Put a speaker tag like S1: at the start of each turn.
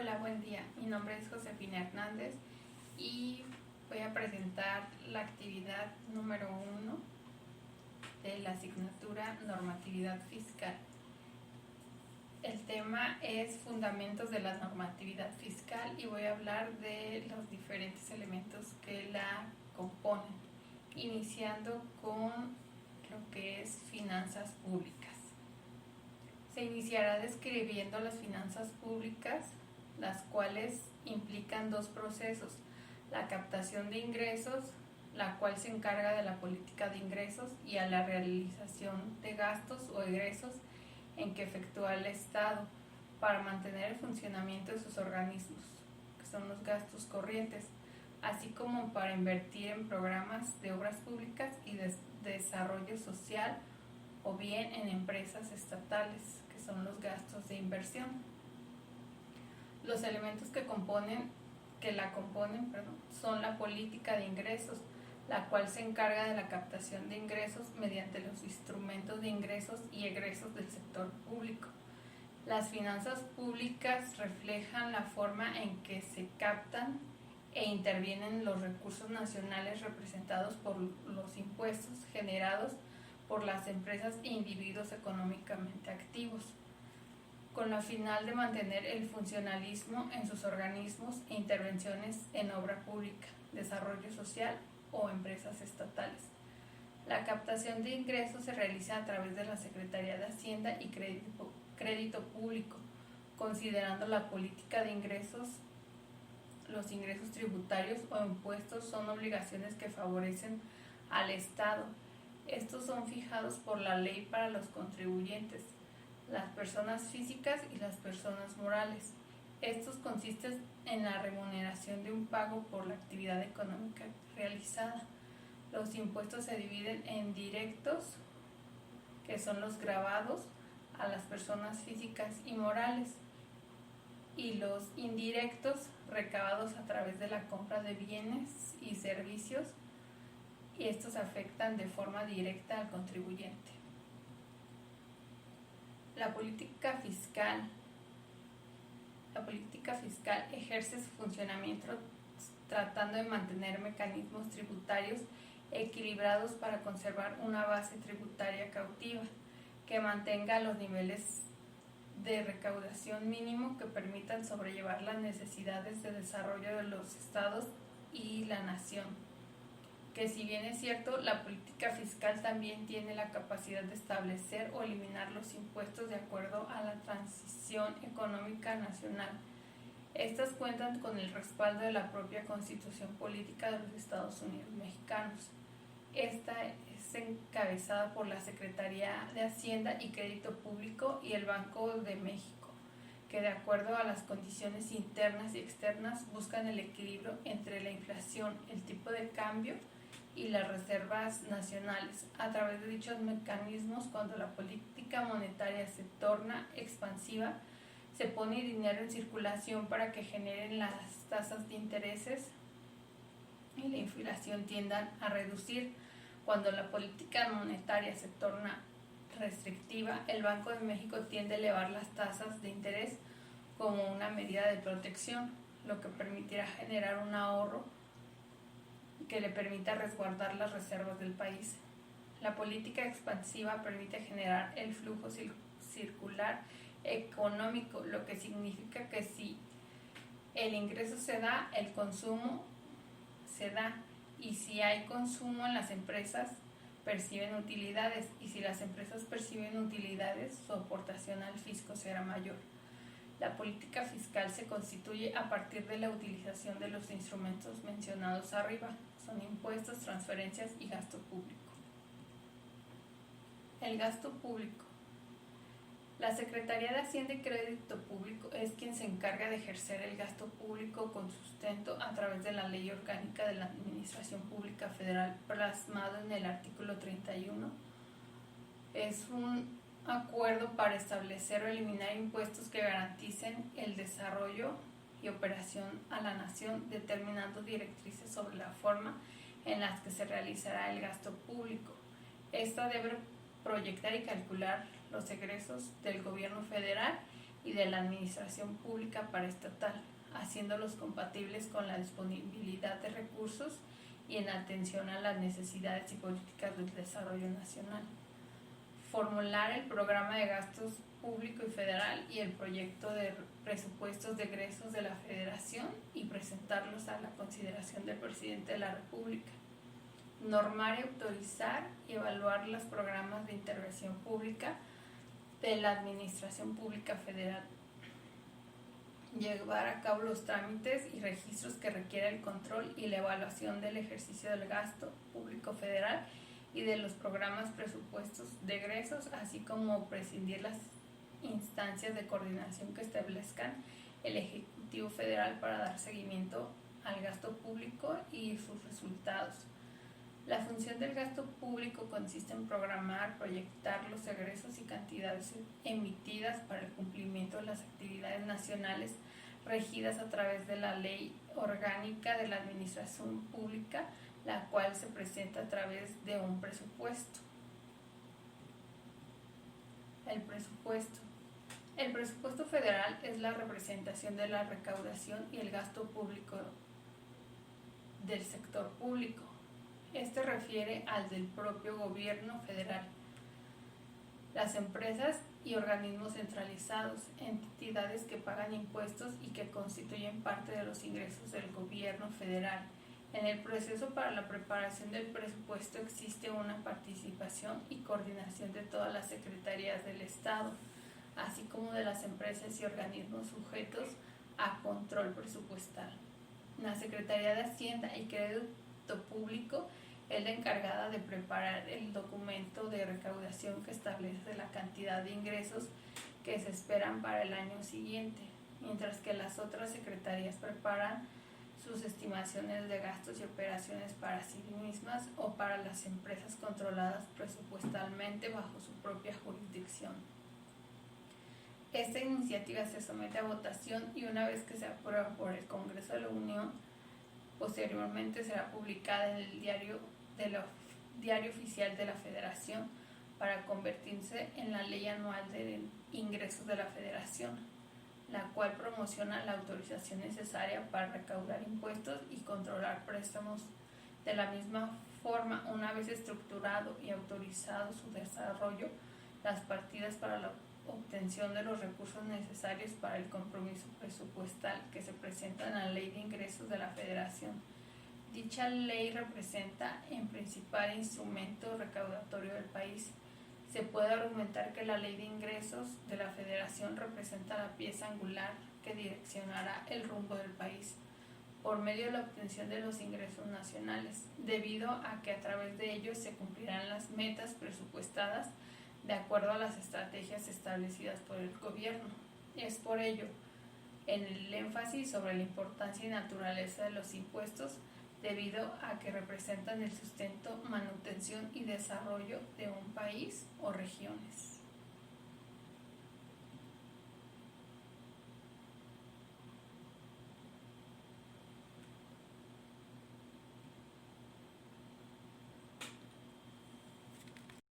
S1: Hola, buen día. Mi nombre es Josefina Hernández y voy a presentar la actividad número 1 de la asignatura Normatividad Fiscal. El tema es Fundamentos de la Normatividad Fiscal y voy a hablar de los diferentes elementos que la componen, iniciando con lo que es finanzas públicas. Se iniciará describiendo las finanzas públicas, las cuales implican dos procesos: la captación de ingresos, la cual se encarga de la política de ingresos, y a la realización de gastos o egresos en que efectúa el Estado para mantener el funcionamiento de sus organismos, que son los gastos corrientes, así como para invertir en programas de obras públicas y de desarrollo social, o bien en empresas estatales, que son los gastos de inversión. Los elementos que la componen son la política de ingresos, la cual se encarga de la captación de ingresos mediante los instrumentos de ingresos y egresos del sector público. Las finanzas públicas reflejan la forma en que se captan e intervienen los recursos nacionales representados por los impuestos generados por las empresas e individuos económicamente activos, con la final de mantener el funcionalismo en sus organismos e intervenciones en obra pública, desarrollo social o empresas estatales. La captación de ingresos se realiza a través de la Secretaría de Hacienda y Crédito Público, considerando la política de ingresos. Los ingresos tributarios o impuestos son obligaciones que favorecen al Estado. Estos son fijados por la ley para los contribuyentes, las personas físicas y las personas morales. Estos consisten en la remuneración de un pago por la actividad económica realizada. Los impuestos se dividen en directos, que son los gravados a las personas físicas y morales, y los indirectos, recabados a través de la compra de bienes y servicios, y estos afectan de forma directa al contribuyente. La política fiscal ejerce su funcionamiento tratando de mantener mecanismos tributarios equilibrados para conservar una base tributaria cautiva que mantenga los niveles de recaudación mínimo que permitan sobrellevar las necesidades de desarrollo de los estados y la nación. Que si bien es cierto, la política fiscal también tiene la capacidad de establecer o eliminar los impuestos de acuerdo a la transición económica nacional. Estas cuentan con el respaldo de la propia Constitución Política de los Estados Unidos Mexicanos. Esta es encabezada por la Secretaría de Hacienda y Crédito Público y el Banco de México, que de acuerdo a las condiciones internas y externas buscan el equilibrio entre la inflación, el tipo de cambio y las reservas nacionales. A través de dichos mecanismos, cuando la política monetaria se torna expansiva, se pone dinero en circulación para que generen las tasas de intereses y la inflación tiendan a reducir. Cuando la política monetaria se torna restrictiva, el Banco de México tiende a elevar las tasas de interés como una medida de protección, lo que permitirá generar un ahorro que le permita resguardar las reservas del país. La política expansiva permite generar el flujo circular económico, lo que significa que si el ingreso se da, el consumo se da, y si hay consumo, las empresas perciben utilidades, y si las empresas perciben utilidades, su aportación al fisco será mayor. La política fiscal se constituye a partir de la utilización de los instrumentos mencionados arriba, son impuestos, transferencias y gasto público. El gasto público. La Secretaría de Hacienda y Crédito Público es quien se encarga de ejercer el gasto público con sustento a través de la Ley Orgánica de la Administración Pública Federal, plasmado en el artículo 31. Es un acuerdo para establecer o eliminar impuestos que garanticen el desarrollo y operación a la nación, determinando directrices sobre la forma en las que se realizará el gasto público. Esta debe proyectar y calcular los egresos del gobierno federal y de la administración pública paraestatal, haciéndolos compatibles con la disponibilidad de recursos y en atención a las necesidades y políticas del desarrollo nacional. Formular el programa de gastos público y federal y el proyecto de presupuestos de egresos de la Federación y presentarlos a la consideración del Presidente de la República. Normar y autorizar y evaluar los programas de intervención pública de la Administración Pública Federal. Llevar a cabo los trámites y registros que requiere el control y la evaluación del ejercicio del gasto público federal y de los programas presupuestos de egresos, así como prescindir las instancias de coordinación que establezcan el Ejecutivo Federal para dar seguimiento al gasto público y sus resultados. La función del gasto público consiste en programar, proyectar los egresos y cantidades emitidas para el cumplimiento de las actividades nacionales regidas a través de la Ley Orgánica de la Administración Pública, la cual se presenta a través de un presupuesto. El presupuesto federal es la representación de la recaudación y el gasto público del sector público. Este refiere al del propio gobierno federal, las empresas y organismos centralizados, entidades que pagan impuestos y que constituyen parte de los ingresos del gobierno federal. En el proceso para la preparación del presupuesto existe una participación y coordinación de todas las secretarías del Estado, así como de las empresas y organismos sujetos a control presupuestal. La Secretaría de Hacienda y Crédito Público es la encargada de preparar el documento de recaudación que establece la cantidad de ingresos que se esperan para el año siguiente, mientras que las otras secretarías preparan sus estimaciones de gastos y operaciones para sí mismas o para las empresas controladas presupuestalmente bajo su propia jurisdicción. Esta iniciativa se somete a votación y una vez que se aprueba por el Congreso de la Unión, posteriormente será publicada en el Diario Oficial de la Federación para convertirse en la Ley Anual de Ingresos de la Federación, la cual promociona la autorización necesaria para recaudar impuestos y controlar préstamos. De la misma forma, una vez estructurado y autorizado su desarrollo, las partidas para la obtención de los recursos necesarios para el compromiso presupuestal que se presenta en la Ley de Ingresos de la Federación. Dicha ley representa el principal instrumento recaudatorio del país. Se puede argumentar que la Ley de Ingresos de la Federación representa la pieza angular que direccionará el rumbo del país por medio de la obtención de los ingresos nacionales, debido a que a través de ellos se cumplirán las metas presupuestadas de acuerdo a las estrategias establecidas por el gobierno. Es por ello en el énfasis sobre la importancia y naturaleza de los impuestos, debido a que representan el sustento, manutención y desarrollo de un país o regiones.